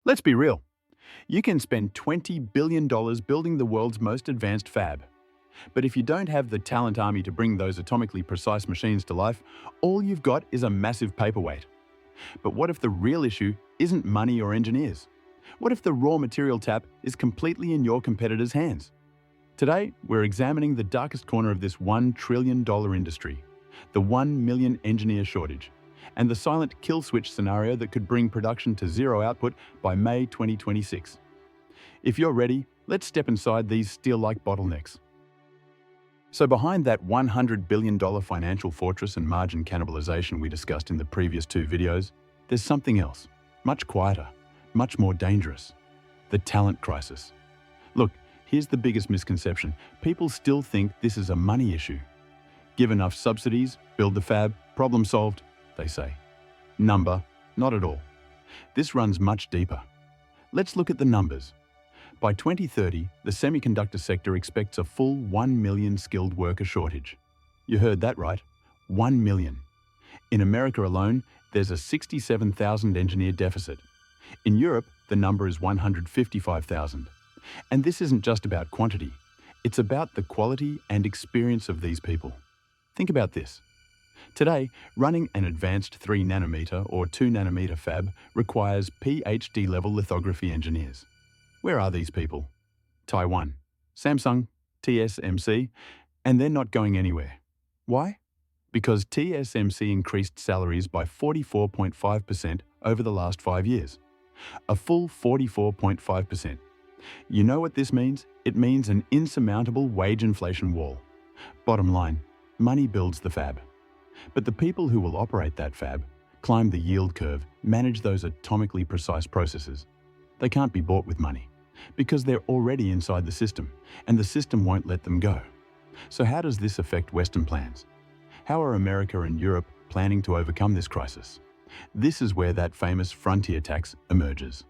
Let's be real. You can spend $20 billion building the world's most advanced fab. But if you don't have the talent army to bring those atomically precise machines to life, all you've got is a massive paperweight. But what if the real issue isn't money or engineers? What if the raw material tap is completely in your competitors' hands? Today, we're examining the darkest corner of this $1 trillion industry, the 1 million engineer shortage, and the silent kill switch scenario that could bring production to zero output by May 2026. If you're ready, let's step inside these steel-like bottlenecks. So behind that $100 billion financial fortress and margin cannibalization we discussed in the previous two videos, there's something else, much quieter, much more dangerous: the talent crisis. Look, here's the biggest misconception. People still think this is a money issue. Give enough subsidies, build the fab, problem solved, they say. Number, not at all. This runs much deeper. Let's look at the numbers. By 2030, the semiconductor sector expects a full 1 million skilled worker shortage. You heard that right, 1 million. In America alone, there's a 67,000 engineer deficit. In Europe, the number is 155,000. And this isn't just about quantity. It's about the quality and experience of these people. Think about this. Today, running an advanced 3 nanometer or 2 nanometer fab requires PhD-level lithography engineers. Where are these people? Taiwan, Samsung, TSMC, and they're not going anywhere. Why? Because TSMC increased salaries by 44.5% over the last 5 years. A full 44.5%. You know what this means? It means an insurmountable wage inflation wall. Bottom line, money builds the fab. But the people who will operate that fab, climb the yield curve, manage those atomically precise processes, they can't be bought with money, because they're already inside the system, and the system won't let them go. So how does this affect Western plans? How are America and Europe planning to overcome this crisis? This is where that famous frontier tax emerges.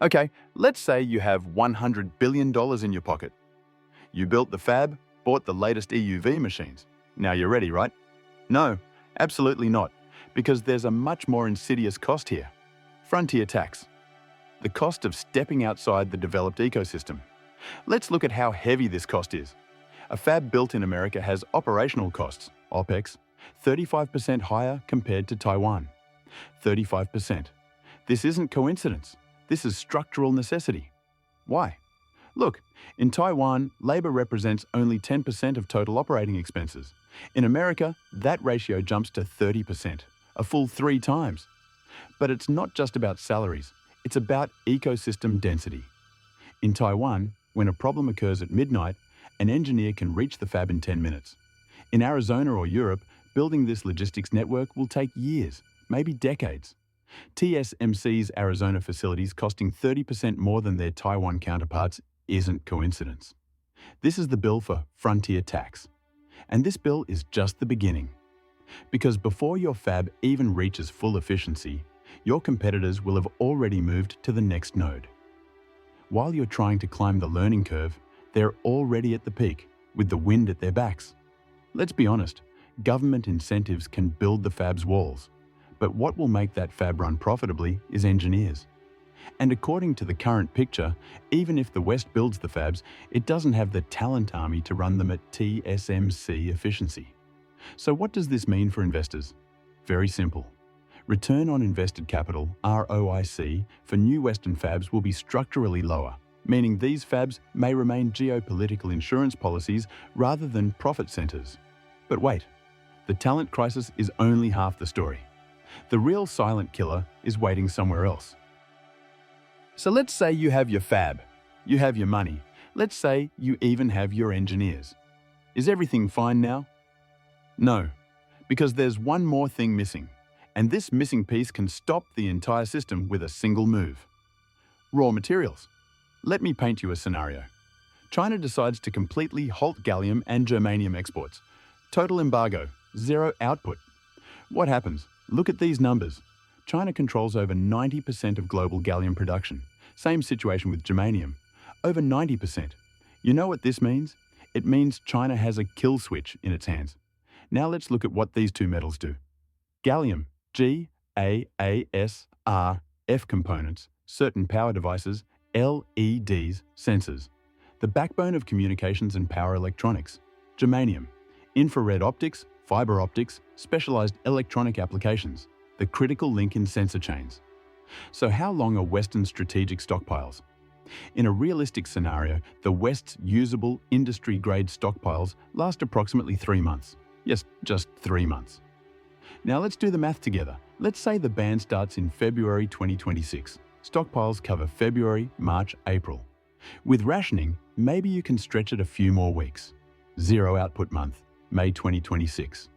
Okay, let's say you have $100 billion in your pocket. You built the fab, bought the latest EUV machines. Now you're ready, right? No, absolutely not, because there's a much more insidious cost here: frontier tax. The cost of stepping outside the developed ecosystem. Let's look at how heavy this cost is. A fab built in America has operational costs, OPEX, 35% higher compared to Taiwan. 35%. This isn't coincidence. This is structural necessity. Why? Look, in Taiwan, labor represents only 10% of total operating expenses. In America, that ratio jumps to 30%, a full 3 times. But it's not just about salaries. It's about ecosystem density. In Taiwan, when a problem occurs at midnight, an engineer can reach the fab in 10 minutes. In Arizona or Europe, building this logistics network will take years, maybe decades. TSMC's Arizona facilities costing 30% more than their Taiwan counterparts isn't coincidence. This is the bill for frontier tax. And this bill is just the beginning. Because before your fab even reaches full efficiency, your competitors will have already moved to the next node. While you're trying to climb the learning curve, they're already at the peak, with the wind at their backs. Let's be honest, government incentives can build the fab's walls, but what will make that fab run profitably is engineers. And according to the current picture, even if the West builds the fabs, it doesn't have the talent army to run them at TSMC efficiency. So what does this mean for investors? Very simple. Return on invested capital, ROIC, for new Western fabs will be structurally lower, meaning these fabs may remain geopolitical insurance policies rather than profit centers. But wait, the talent crisis is only half the story. The real silent killer is waiting somewhere else. So let's say you have your fab, you have your money, let's say you even have your engineers. Is everything fine now? No, because there's one more thing missing, and this missing piece can stop the entire system with a single move. Raw materials. Let me paint you a scenario. China decides to completely halt gallium and germanium exports. Total embargo, zero output. What happens? Look at these numbers. China controls over 90% of global gallium production. Same situation with germanium. Over 90%. You know what this means? It means China has a kill switch in its hands. Now let's look at what these two metals do. Gallium, GaAsRF components, certain power devices, LEDs, sensors, the backbone of communications and power electronics, germanium, infrared optics, fiber optics, specialized electronic applications, the critical link in sensor chains. So how long are Western strategic stockpiles? In a realistic scenario, the West's usable industry-grade stockpiles last approximately 3 months. Yes, just 3 months. Now let's do the math together. Let's say the ban starts in February 2026. Stockpiles cover February, March, April. With rationing, maybe you can stretch it a few more weeks. Zero output month, May 2026.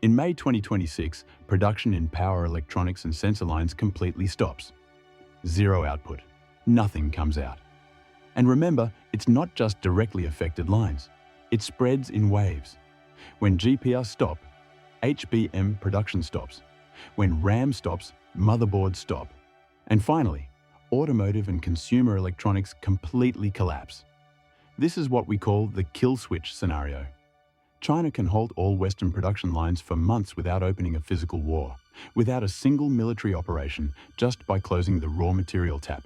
In May 2026, production in power electronics and sensor lines completely stops. Zero output. Nothing comes out. And remember, it's not just directly affected lines. It spreads in waves. When GPRs stop, HBM production stops. When RAM stops, motherboards stop. And finally, automotive and consumer electronics completely collapse. This is what we call the kill switch scenario. China can halt all Western production lines for months without opening a physical war, without a single military operation, just by closing the raw material tap.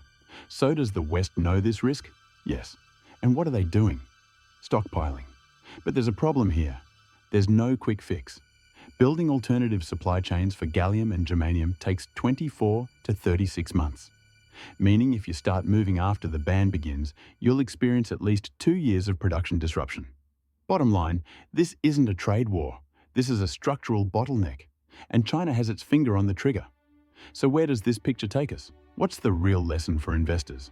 So does the West know this risk? Yes. And what are they doing? Stockpiling. But there's a problem here. There's no quick fix. Building alternative supply chains for gallium and germanium takes 24 to 36 months. Meaning if you start moving after the ban begins, you'll experience at least 2 years of production disruption. Bottom line, this isn't a trade war. This is a structural bottleneck. And China has its finger on the trigger. So where does this picture take us? What's the real lesson for investors?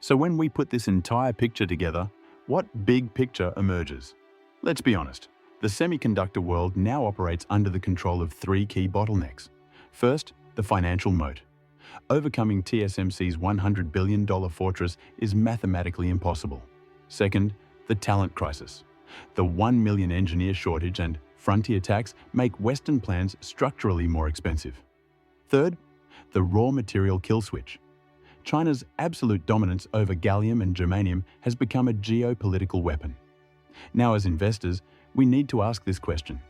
So when we put this entire picture together, what big picture emerges? Let's be honest. The semiconductor world now operates under the control of 3 key bottlenecks. First, the financial moat. Overcoming TSMC's $100 billion fortress is mathematically impossible. Second, the talent crisis. The 1 million engineer shortage and frontier tax make Western plans structurally more expensive. Third, the raw material kill switch. China's absolute dominance over gallium and germanium has become a geopolitical weapon. Now, as investors, we need to ask this question.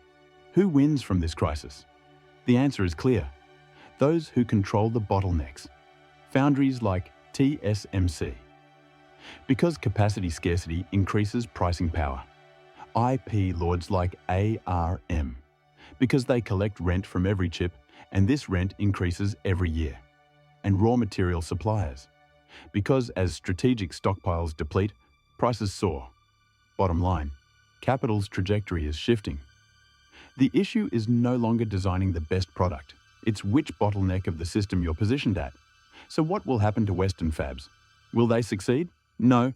Who wins from this crisis? The answer is clear. Those who control the bottlenecks. Foundries like TSMC. Because capacity scarcity increases pricing power. IP lords like ARM. Because they collect rent from every chip, and this rent increases every year. And raw material suppliers. Because as strategic stockpiles deplete, prices soar. Bottom line, capital's trajectory is shifting. The issue is no longer designing the best product. It's which bottleneck of the system you're positioned at. So what will happen to Western fabs? Will they succeed? No.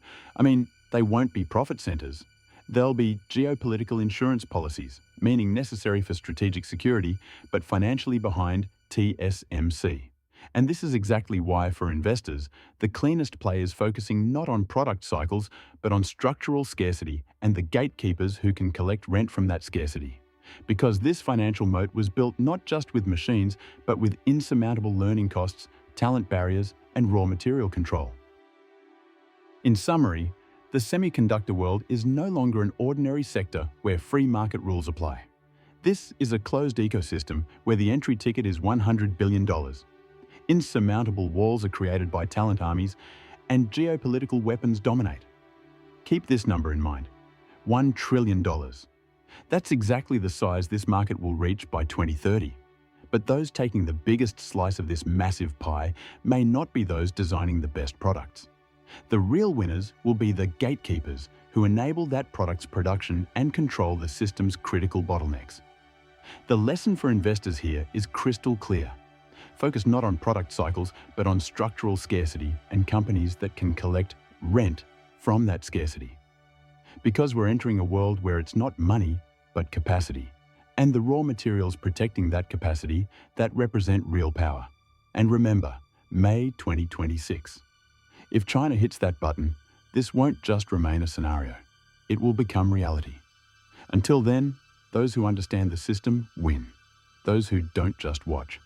They won't be profit centers. They'll be geopolitical insurance policies, meaning necessary for strategic security, but financially behind TSMC. And this is exactly why, for investors, the cleanest play is focusing not on product cycles, but on structural scarcity and the gatekeepers who can collect rent from that scarcity. Because this financial moat was built not just with machines, but with insurmountable learning costs, talent barriers, and raw material control. In summary, the semiconductor world is no longer an ordinary sector where free market rules apply. This is a closed ecosystem where the entry ticket is $100 billion. Insurmountable walls are created by talent armies, and geopolitical weapons dominate. Keep this number in mind, $1 trillion. That's exactly the size this market will reach by 2030. But those taking the biggest slice of this massive pie may not be those designing the best products. The real winners will be the gatekeepers who enable that product's production and control the system's critical bottlenecks. The lesson for investors here is crystal clear. Focus not on product cycles, but on structural scarcity and companies that can collect rent from that scarcity. Because we're entering a world where it's not money, but capacity, and the raw materials protecting that capacity that represent real power. And remember, May 2026. If China hits that button, this won't just remain a scenario. It will become reality. Until then, those who understand the system win. Those who don't just watch.